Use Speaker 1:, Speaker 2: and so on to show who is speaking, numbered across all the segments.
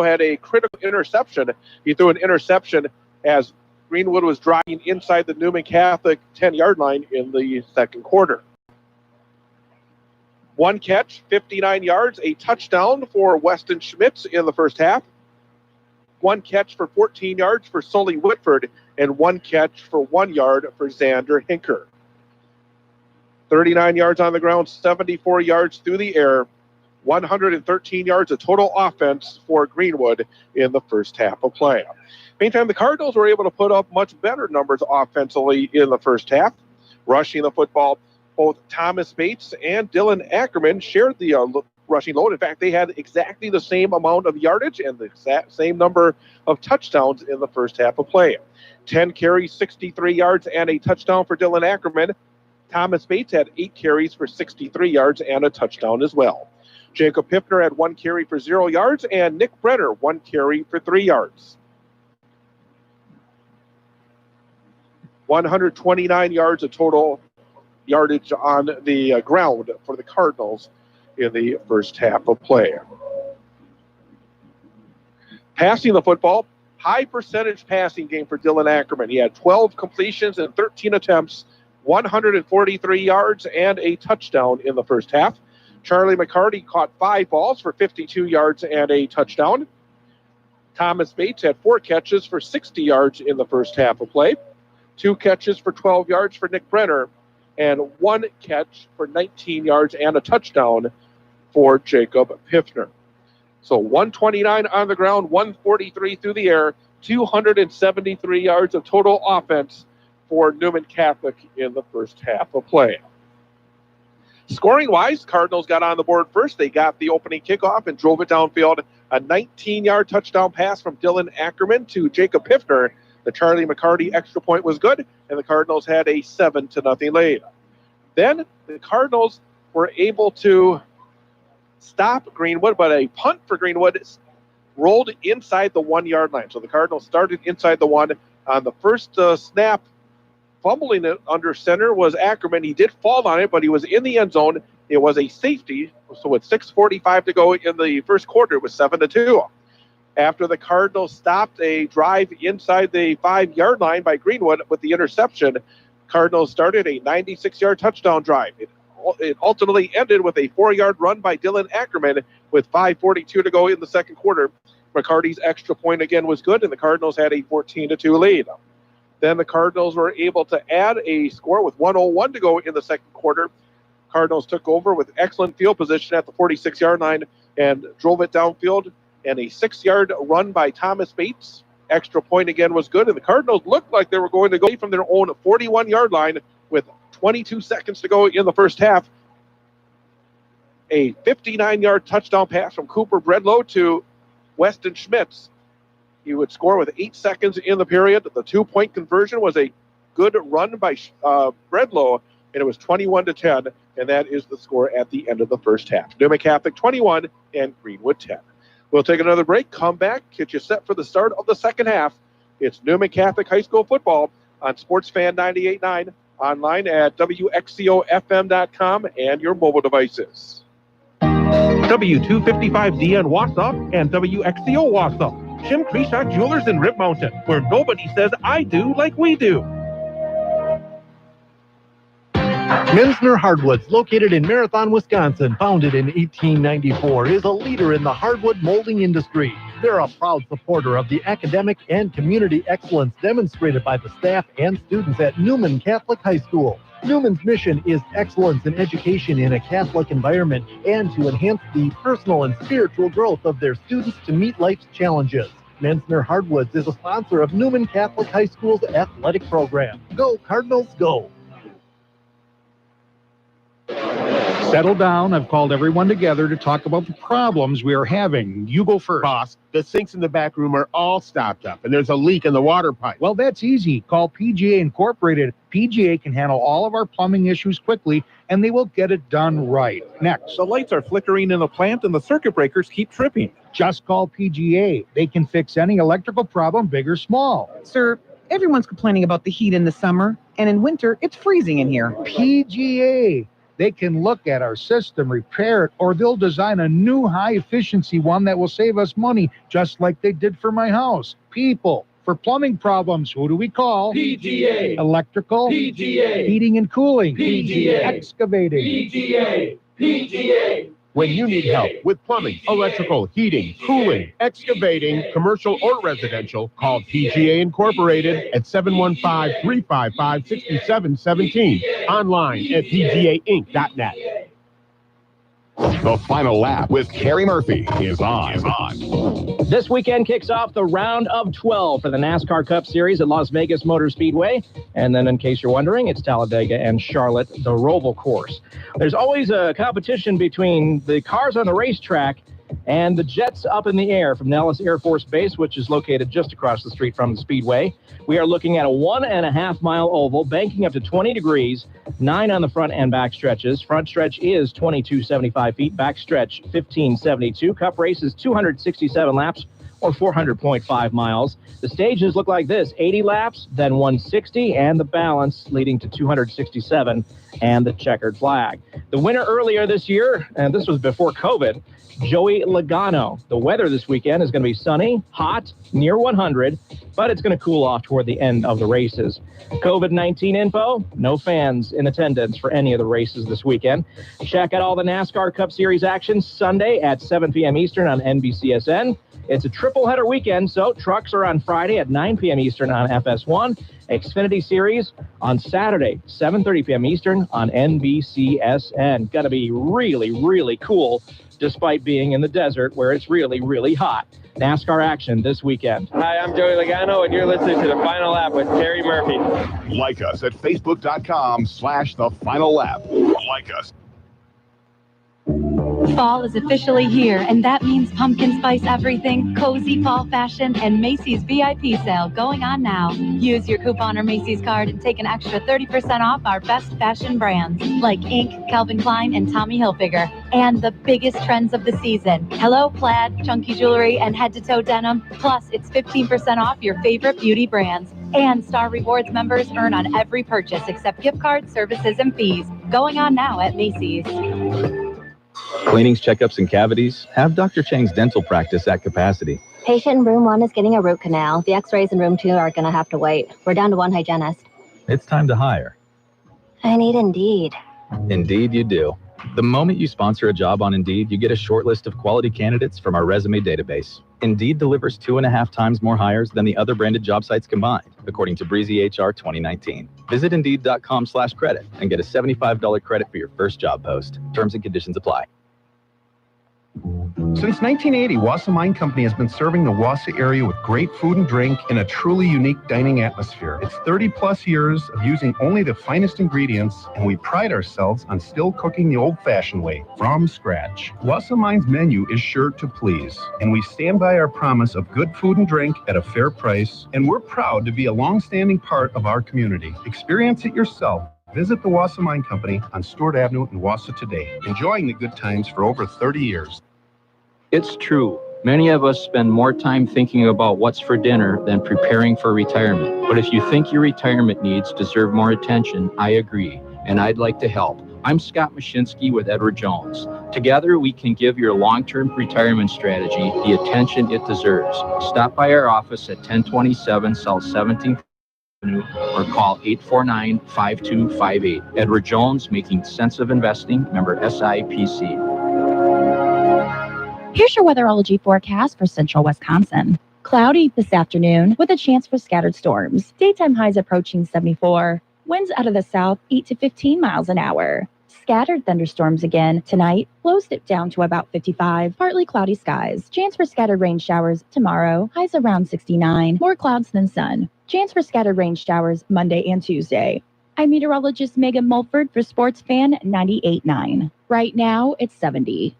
Speaker 1: had a critical interception. He threw an interception as Greenwood was driving inside the Newman Catholic 10-yard line in the second quarter. One catch, 59 yards, a touchdown for Weston Schmitz in the first half. One catch for 14 yards for Sully Whitford, and one catch for 1 yard for Xander Hinker. 39 yards on the ground, 74 yards through the air, 113 yards of total offense for Greenwood in the first half of play. Meantime, the Cardinals were able to put up much better numbers offensively in the first half. Rushing the football, both Thomas Bates and Dylan Ackerman shared the rushing load. In fact, they had exactly the same amount of yardage and the same number of touchdowns in the first half of play. 10 carries, 63 yards, and a touchdown for Dylan Ackerman. Thomas Bates had 8 carries for 63 yards and a touchdown as well. Jacob Piffner had 1 carry for 0 yards, and Nick Brenner 1 carry for 3 yards. 129 yards of total yardage on the ground for the Cardinals in the first half of play. Passing the football, high percentage passing game for Dylan Ackerman. He had 12 completions and 13 attempts, 143 yards, and a touchdown in the first half. Charlie McCarty caught 5 balls for 52 yards and a touchdown. Thomas Bates had 4 catches for 60 yards in the first half of play. 2 catches for 12 yards for Nick Brenner, and 1 catch for 19 yards and a touchdown for Jacob Piffner. So 129 on the ground, 143 through the air, 273 yards of total offense for Newman Catholic in the first half of play. Scoring-wise, Cardinals got on the board first. They got the opening kickoff and drove it downfield. A 19-yard touchdown pass from Dylan Ackerman to Jacob Piffner. The Charlie McCarty extra point was good, and the Cardinals had a 7-0 lead. Then the Cardinals were able to stop Greenwood, but a punt for Greenwood rolled inside the 1-yard line. So the Cardinals started inside the 1. On the first snap, fumbling it under center was Ackerman. He did fall on it, but he was in the end zone. It was a safety, so with 6:45 to go in the first quarter, it was 7-2. After the Cardinals stopped a drive inside the 5-yard line by Greenwood with the interception, Cardinals started a 96-yard touchdown drive. It ultimately ended with a 4-yard run by Dylan Ackerman with 5:42 to go in the second quarter. McCarty's extra point again was good, and the Cardinals had a 14-2 lead. Then the Cardinals were able to add a score with 1:01 to go in the second quarter. Cardinals took over with excellent field position at the 46-yard line and drove it downfield. And a 6-yard run by Thomas Bates. Extra point again was good, and the Cardinals looked like they were going to go from their own 41-yard line with 22 seconds to go in the first half. A 59-yard touchdown pass from Cooper Bredlow to Weston Schmitz. He would score with 8 seconds in the period. The 2-point conversion was a good run by Bredlow, and it was 21-10, and that is the score at the end of the first half. Newman Catholic 21 and Greenwood 10. We'll take another break, come back, get you set for the start of the second half. It's Newman Catholic High School football on SportsFan 98.9, online at WXCOFM.com and your mobile devices. W255D in Wausau and WXCO Wausau. Jim Creshaw Jewelers in Rib Mountain, where nobody says I do like we do.
Speaker 2: Menzner Hardwoods, located in Marathon, Wisconsin, founded in 1894, is a leader in the hardwood molding industry. They're a proud supporter of the academic and community excellence demonstrated by the staff and students at Newman Catholic High School. Newman's mission is excellence in education in a Catholic environment and to enhance the personal and spiritual growth of their students to meet life's challenges. Menzner Hardwoods is a sponsor of Newman Catholic High School's athletic program. Go Cardinals, go!
Speaker 3: Settle down. I've called everyone together to talk about the problems we are having. You go first.
Speaker 4: Boss, the sinks in the back room are all stopped up, and there's a leak in the water pipe.
Speaker 3: Well, that's easy. Call PGA Incorporated. PGA can handle all of our plumbing issues quickly, and they will get it done right. Next.
Speaker 5: The lights are flickering in the plant, and the circuit breakers keep tripping.
Speaker 3: Just call PGA. They can fix any electrical problem, big or small.
Speaker 6: Sir, everyone's complaining about the heat in the summer, and in winter, it's freezing in here.
Speaker 3: PGA. They can look at our system, repair it, or they'll design a new high-efficiency one that will save us money, just like they did for my house. People. For plumbing problems, who do we call?
Speaker 6: PGA.
Speaker 3: Electrical?
Speaker 6: PGA.
Speaker 3: Heating and cooling?
Speaker 6: PGA.
Speaker 3: Excavating?
Speaker 6: PGA. PGA.
Speaker 4: When you need help with plumbing, electrical, heating, cooling, excavating, commercial or residential, call PGA Incorporated at 715-355-6717. Online at pgainc.net.
Speaker 7: The Final Lap with Kerry Murphy is on.
Speaker 8: This weekend kicks off the round of 12 for the NASCAR Cup Series at Las Vegas Motor Speedway. And then, in case you're wondering, it's Talladega and Charlotte, the Roval course. There's always a competition between the cars on the racetrack and the jets up in the air from Nellis Air Force Base, which is located just across the street from the Speedway. We are looking at a 1.5-mile oval, banking up to 20 degrees, 9 on the front and back stretches. Front stretch is 22.75 feet, back stretch 15.72. Cup race is 267 laps, or 400.5 miles. The stages look like this: 80 laps, then 160, and the balance leading to 267, and the checkered flag. The winner earlier this year, and this was before COVID, Joey Logano. The weather this weekend is going to be sunny, hot, near 100, but it's going to cool off toward the end of the races. COVID-19 info: no fans in attendance for any of the races this weekend. Check out all the NASCAR Cup Series action Sunday at 7 p.m. Eastern on NBCSN. It's a triple header weekend, so trucks are on Friday at 9 p.m. Eastern on FS1. Xfinity Series on Saturday, 7:30 p.m. Eastern on NBCSN. Going to be really, really cool, despite being in the desert where it's really, really hot. NASCAR action this weekend.
Speaker 9: Hi, I'm Joey Logano, and you're listening to The Final Lap with Kerry Murphy.
Speaker 7: Like us at facebook.com/The Final Lap. Like us.
Speaker 10: Fall is officially here, and that means pumpkin spice everything, cozy fall fashion, and Macy's VIP sale going on now. Use your coupon or Macy's card and take an extra 30% off our best fashion brands like Inc., Calvin Klein, and Tommy Hilfiger. And the biggest trends of the season: Hello Plaid, chunky jewelry, and head-to-toe denim. Plus, it's 15% off your favorite beauty brands. And Star Rewards members earn on every purchase except gift cards, services, and fees. Going on now at Macy's.
Speaker 11: Cleanings, checkups, and cavities? Have Dr. Chang's dental practice at capacity.
Speaker 12: Patient in room 1 is getting a root canal. The x-rays in room 2 are going to have to wait. We're down to 1 hygienist.
Speaker 11: It's time to hire.
Speaker 12: I need Indeed.
Speaker 11: Indeed you do. The moment you sponsor a job on Indeed, you get a short list of quality candidates from our resume database. Indeed delivers 2.5 times more hires than the other branded job sites combined, according to Breezy HR 2019. Visit Indeed.com/credit and get a $75 credit for your first job post. Terms and conditions apply.
Speaker 13: Since 1980, Wausau Mine Company has been serving the Wausau area with great food and drink in a truly unique dining atmosphere. It's 30-plus years of using only the finest ingredients, and we pride ourselves on still cooking the old-fashioned way, from scratch. Wausau Mine's menu is sure to please, and we stand by our promise of good food and drink at a fair price, and we're proud to be a long-standing part of our community. Experience it yourself. Visit the Wausau Mine Company on Stewart Avenue in Wausau today, enjoying the good times for over 30 years.
Speaker 14: It's true. Many of us spend more time thinking about what's for dinner than preparing for retirement. But if you think your retirement needs deserve more attention, I agree, and I'd like to help. I'm Scott Mashinsky with Edward Jones. Together, we can give your long-term retirement strategy the attention it deserves. Stop by our office at 1027 South 17th or call 849-5258. Edward Jones, making sense of investing, member SIPC.
Speaker 15: Here's your weatherology forecast for central Wisconsin. Cloudy this afternoon with a chance for scattered storms. Daytime highs approaching 74. Winds out of the south 8 to 15 miles an hour. Scattered thunderstorms again tonight. Lows dip down to about 55. Partly cloudy skies. Chance for scattered rain showers tomorrow. Highs around 69. More clouds than sun. Chance for scattered rain showers Monday and Tuesday. I'm meteorologist Megan Mulford for Sports Fan 98.9. Right now, it's 70.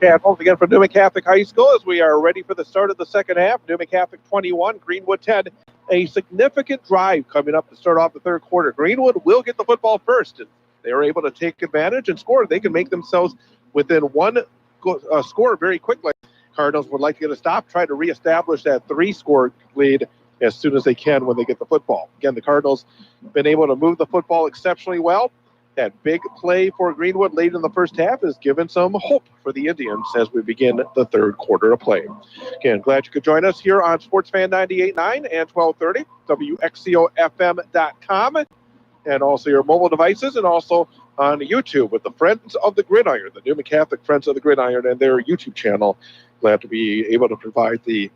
Speaker 1: And once again from Newman Catholic High School as we are ready for the start of the second half. Newman Catholic 21, Greenwood 10. A significant drive coming up to start off the third quarter. Greenwood will get the football first. If they are able to take advantage and score, they can make themselves within one score very quickly. Cardinals would like to get a stop, try to reestablish that 3-score lead as soon as they can when they get the football. Again, the Cardinals been able to move the football exceptionally well. That big play for Greenwood late in the first half has given some hope for the Indians as we begin the third quarter of play. Again, glad you could join us here on SportsFan 98.9 and 1230, WXCOFM.com, and also your mobile devices, and also on YouTube with the Friends of the Gridiron, the Newman Catholic Friends of the Gridiron, and their YouTube channel. Glad to be able to provide the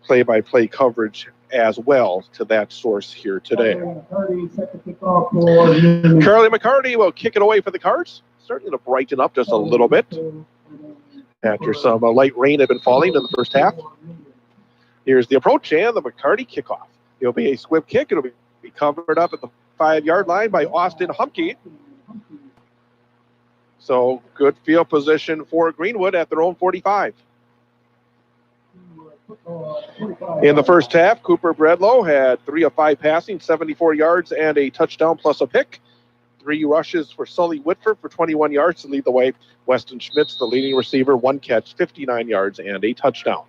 Speaker 1: play-by-play coverage as well to that source here today. Charlie McCarty will kick it away for the Cards, starting to brighten up just a little bit after some light rain had been falling in the first half. Here's the approach and the McCarty kickoff. It'll be a squib kick. It'll be covered up at the 5-yard line by Austin Humke. So good field position for Greenwood at their own 45. In the first half, Cooper Bredlow had 3 of 5 passing, 74 yards, and a touchdown plus a pick. 3 rushes for Sully Whitford for 21 yards to lead the way. Weston Schmitz, the leading receiver, 1 catch, 59 yards, and a touchdown.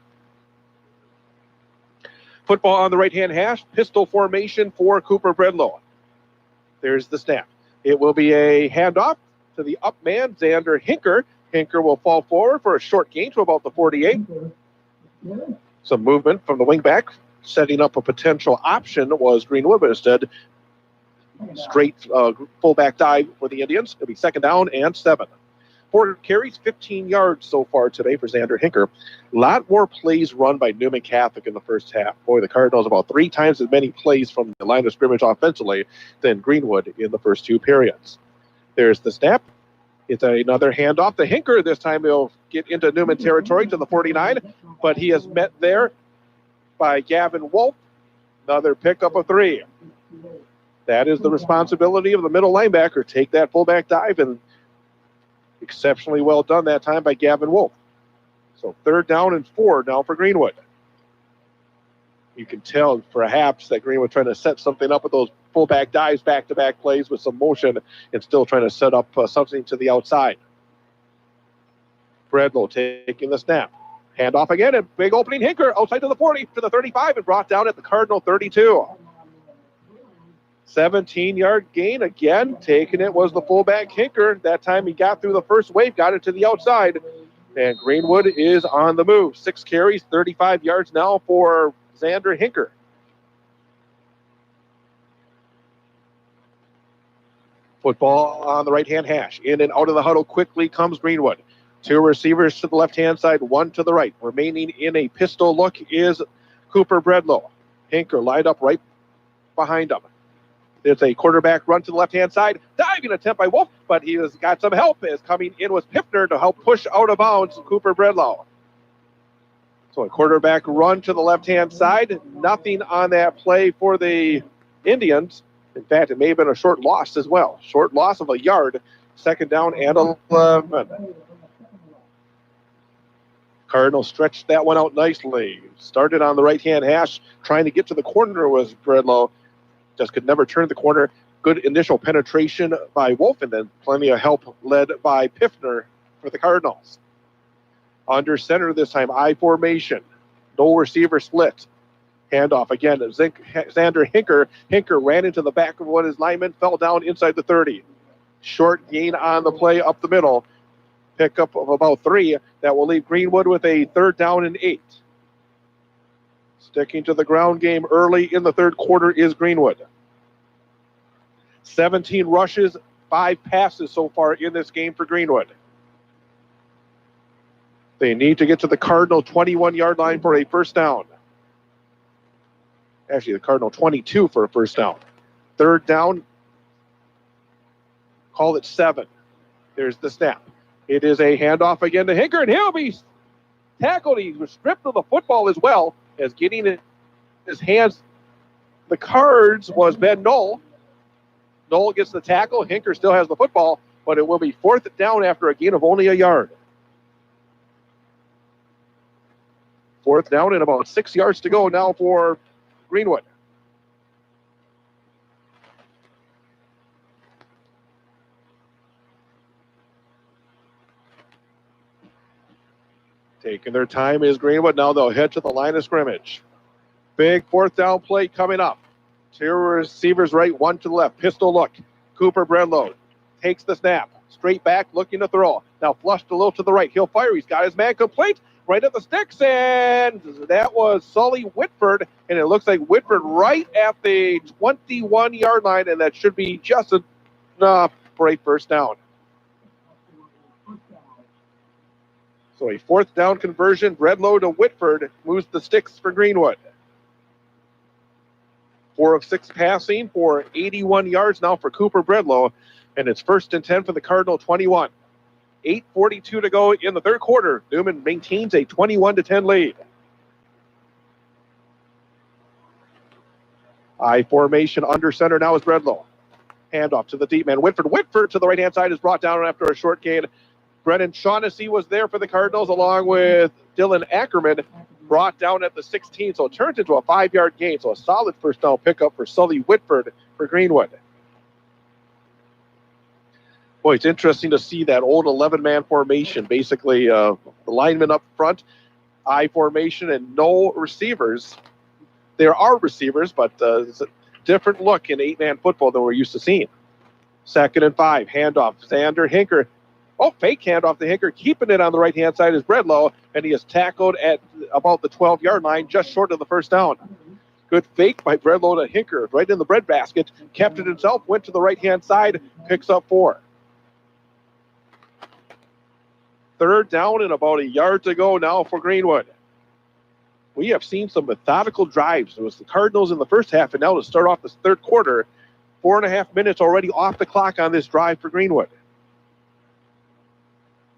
Speaker 1: Football on the right-hand hash, pistol formation for Cooper Bredlow. There's the snap. It will be a handoff to the up man, Xander Hinker. Hinker will fall forward for a short gain to about the 48. Some movement from the wingback, setting up a potential option was Greenwood, but instead straight fullback dive for the Indians. It'll be 2nd down and 7. 4 carries, 15 yards so far today for Xander Hinker. A lot more plays run by Newman Catholic in the first half. Boy, the Cardinals about 3 times as many plays from the line of scrimmage offensively than Greenwood in the first 2 periods. There's the snap. It's another handoff to Hinker. This time he'll get into Newman territory to the 49, but he is met there by Gavin Wolf. Another pickup of 3. That is the responsibility of the middle linebacker. Take that fullback dive, and exceptionally well done that time by Gavin Wolf. So 3rd down and 4 now for Greenwood. You can tell perhaps that Greenwood trying to set something up with those fullback dives, back-to-back plays with some motion, and still trying to set up something to the outside. Bredlow taking the snap. Handoff again, and big opening Hinker outside to the 40, to the 35, and brought down at the Cardinal 32. 17-yard gain again. Taking it was the fullback Hinker. That time he got through the first wave, got it to the outside, and Greenwood is on the move. 6 carries, 35 yards now for Xander Hinker. Football on the right-hand hash. In and out of the huddle quickly comes Greenwood. 2 receivers to the left-hand side, 1 to the right. Remaining in a pistol look is Cooper Bredlow. Hinker lined up right behind him. There's a quarterback run to the left-hand side. Diving attempt by Wolf, but he has got some help as coming in was Piffner to help push out of bounds Cooper Bredlow. So a quarterback run to the left-hand side. Nothing on that play for the Indians. In fact, it may have been a short loss as well. Short loss of a yard. 2nd down and 11. Cardinals stretched that one out nicely. Started on the right-hand hash. Trying to get to the corner was Bredlow. Just could never turn the corner. Good initial penetration by Wolf, and then plenty of help led by Piffner for the Cardinals. Under center this time, I formation. No receiver split. Handoff again. Xander Hinker. Hinker ran into the back of one of his linemen, fell down inside the 30. Short gain on the play up the middle. Pickup of about 3. That will leave Greenwood with a 3rd down and 8. Sticking to the ground game early in the third quarter is Greenwood. 17 rushes, 5 passes so far in this game for Greenwood. They need to get to the Cardinal 21-yard line for a 1st down. Actually, the Cardinal 22 for a 1st down. 3rd down, call it 7. There's the snap. It is a handoff again to Hinker, and he'll be tackled. He was stripped of the football as well as getting in his hands. The Cards was Ben Knoll. Knoll gets the tackle. Hinker still has the football, but it will be 4th down after a gain of only a yard. Fourth down and about 6 yards to go now for Greenwood. Taking their time is Greenwood. Now they'll head to the line of scrimmage. Big fourth down play coming up. Two receivers right, one to the left. Pistol look. Cooper Bredlow takes the snap. Straight back, looking to throw. Now flushed a little to the right. He'll fire. He's got his man complete. Right at the sticks, and that was Sully Whitford. And it looks like Whitford right at the 21-yard line, and that should be just enough for a first down. So a fourth down conversion. Bredlow to Whitford moves the sticks for Greenwood. 4 of 6 passing for 81 yards now for Cooper Bredlow. And it's 1st and 10 for the Cardinal 21. 8:42 to go in the third quarter. Newman maintains a 21-10 lead. I formation under center now is Bredlow. Handoff to the deep man. Whitford to the right-hand side is brought down after a short gain. Brennan Shaughnessy was there for the Cardinals along with Dylan Ackerman, brought down at the 16, so it turns into a 5-yard gain. So a solid first down pickup for Sully Whitford for Greenwood. Boy, it's interesting to see that old 11-man formation. Basically, the linemen up front, I formation, and no receivers. There are receivers, but it's a different look in 8-man football than we're used to seeing. 2nd and 5, handoff. Xander Hinker. Oh, fake handoff to Hinker. Keeping it on the right-hand side is Bredlow, and he is tackled at about the 12-yard line, just short of the first down. Good fake by Bredlow to Hinker, right in the breadbasket. Kept it himself, went to the right-hand side, picks up 4. 3rd down and about a yard to go now for Greenwood. We have seen some methodical drives. It was the Cardinals in the first half, and now to start off the third quarter, 4.5 minutes already off the clock on this drive for Greenwood.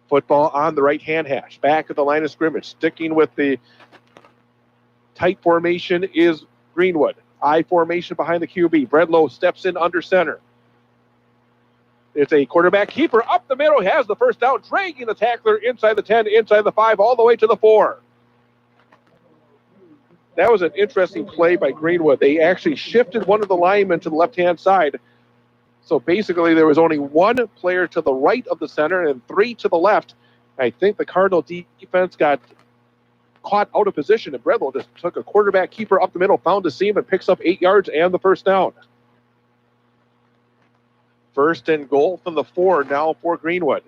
Speaker 1: Football on the right-hand hash. Back at the line of scrimmage. Sticking with the tight formation is Greenwood. I formation behind the QB. Bredlow steps in under center. It's a quarterback keeper up the middle. He has the first down, dragging the tackler inside the 10, inside the 5, all the way to the 4. That was an interesting play by Greenwood. They actually shifted one of the linemen to the left-hand side. So basically there was only one player to the right of the center and 3 to the left. I think the Cardinal defense got caught out of position, and Bredlow just took a quarterback keeper up the middle, found the seam, and picks up 8 yards and the first down. 1st and goal from the 4 now for Greenwood.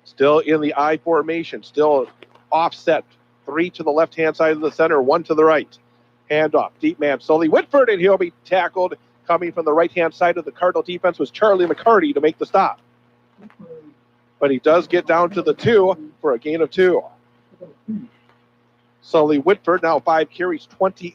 Speaker 1: Still in the I formation, still offset. 3 to the left-hand side of the center, 1 to the right. Handoff, deep man, Sully Whitford, and he'll be tackled. Coming from the right-hand side of the Cardinal defense was Charlie McCarty to make the stop. But he does get down to the 2 for a gain of 2. Sully Whitford, now 5 carries, 28